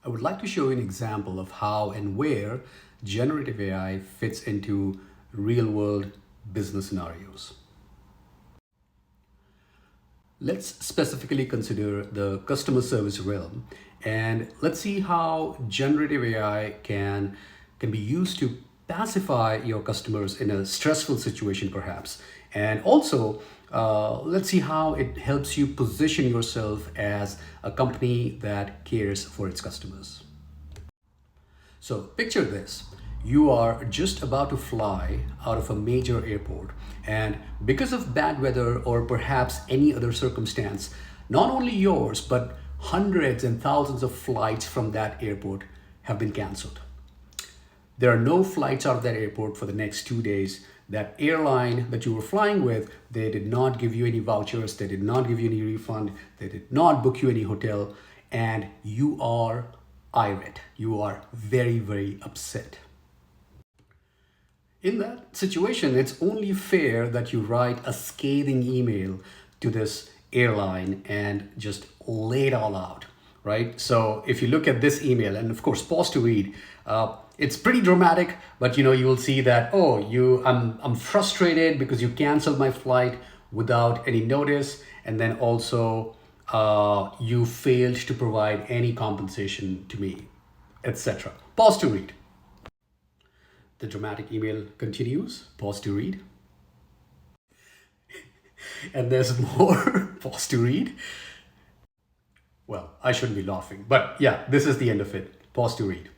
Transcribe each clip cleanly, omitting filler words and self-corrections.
I would like to show you an example of how and where generative AI fits into real-world business scenarios. Let's specifically consider the customer service realm, and let's see how generative AI can be used to pacify your customers in a stressful situation perhaps. And also, let's see how it helps you position yourself as a company that cares for its customers. So picture this. You are just about to fly out of a major airport, and because of bad weather or perhaps any other circumstance, not only yours, but hundreds and thousands of flights from that airport have been canceled. There are no flights out of that airport for the next 2 days. That airline that you were flying with, they did not give you any vouchers, they did not give you any refund, they did not book you any hotel, and you are irate. You are very, very upset. In that situation, it's only fair that you write a scathing email to this airline and just lay it all out, right? So if you look at this email, and of course, pause to read, it's pretty dramatic, but you will see that, I'm frustrated because you canceled my flight without any notice, and then also you failed to provide any compensation to me, etc. Pause to read. The dramatic email continues. Pause to read. And there's more. Pause to read. Well, I shouldn't be laughing, but yeah, this is the end of it. Pause to read.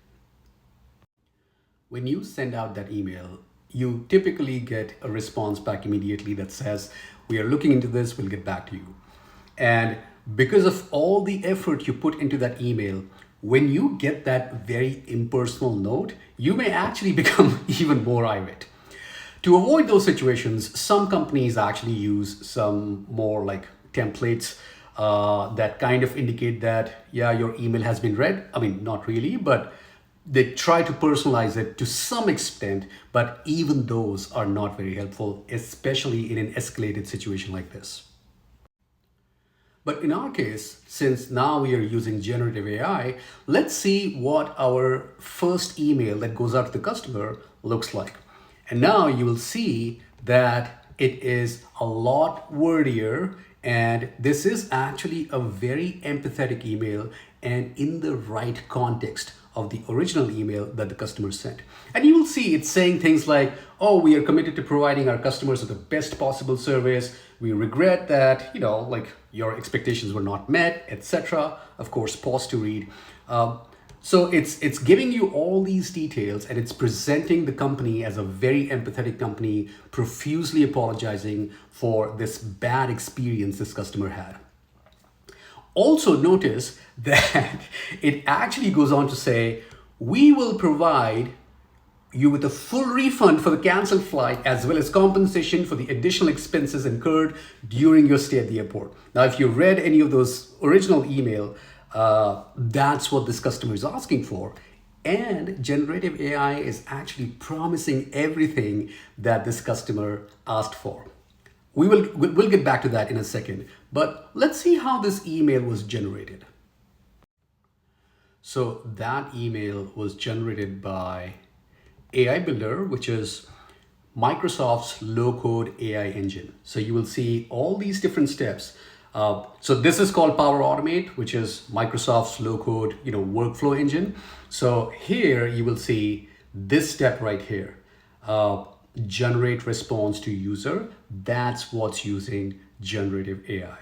When you send out that email, you typically get a response back immediately that says, we are looking into this, we'll get back to you. And because of all the effort you put into that email, when you get that very impersonal note, you may actually become even more irate. To avoid those situations, some companies actually use some more like templates that kind of indicate that, yeah, your email has been read. I mean, not really, but they try to personalize it to some extent, but even those are not very helpful, especially in an escalated situation like this. But in our case, since now we are using generative AI, let's see what our first email that goes out to the customer looks like. And now you will see that it is a lot wordier, and this is actually a very empathetic email and in the right context of the original email that the customer sent. And you will see it's saying things like, oh, we are committed to providing our customers with the best possible service. We regret that, your expectations were not met, etc. Of course, pause to read. So it's giving you all these details, and it's presenting the company as a very empathetic company, profusely apologizing for this bad experience this customer had. Also notice that it actually goes on to say, we will provide you with a full refund for the canceled flight as well as compensation for the additional expenses incurred during your stay at the airport. Now, if you read any of those original email, that's what this customer is asking for. And generative AI is actually promising everything that this customer asked for. We'll get back to that in a second, but let's see how this email was generated. So that email was generated by AI Builder, which is Microsoft's low-code AI engine. So you will see all these different steps. So this is called Power Automate, which is Microsoft's low-code, workflow engine. So here you will see this step right here. Generate response to user. That's what's using generative AI.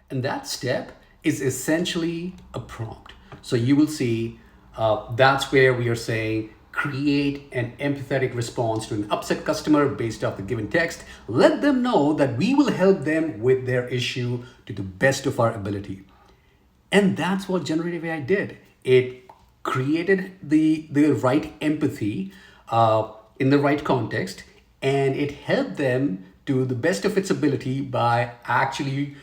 And that step is essentially a prompt. So you will see that's where we are saying, create an empathetic response to an upset customer based off the given text. Let them know that we will help them with their issue to the best of our ability. And that's what generative AI did. It created the right empathy in the right context, and it helped them to the best of its ability by actually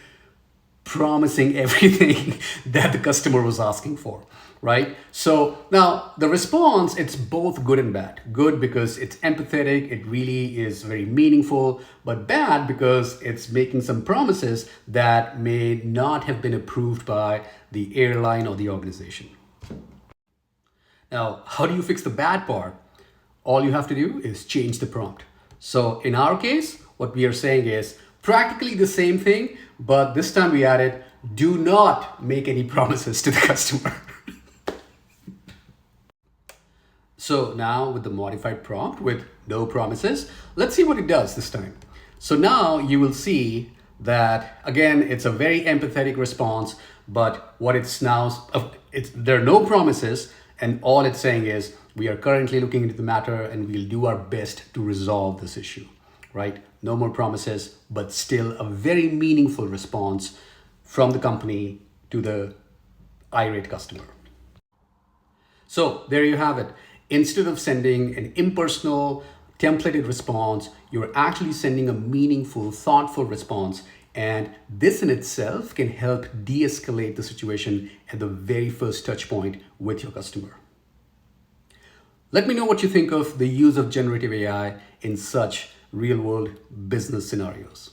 promising everything that the customer was asking for, right? So now the response, it's both good and bad. Good because it's empathetic, it really is very meaningful, but bad because it's making some promises that may not have been approved by the airline or the organization. Now, how do you fix the bad part? All you have to do is change the prompt. So in our case, what we are saying is practically the same thing, but this time we added, do not make any promises to the customer. So now with the modified prompt with no promises, let's see what it does this time. So now you will see that again, it's a very empathetic response, but what it's now, there are no promises, and all it's saying is, we are currently looking into the matter and we'll do our best to resolve this issue, right? No more promises, but still a very meaningful response from the company to the irate customer. So there you have it. Instead of sending an impersonal, templated response, you're actually sending a meaningful, thoughtful response. And this in itself can help de-escalate the situation at the very first touch point with your customer. Let me know what you think of the use of generative AI in such real-world business scenarios.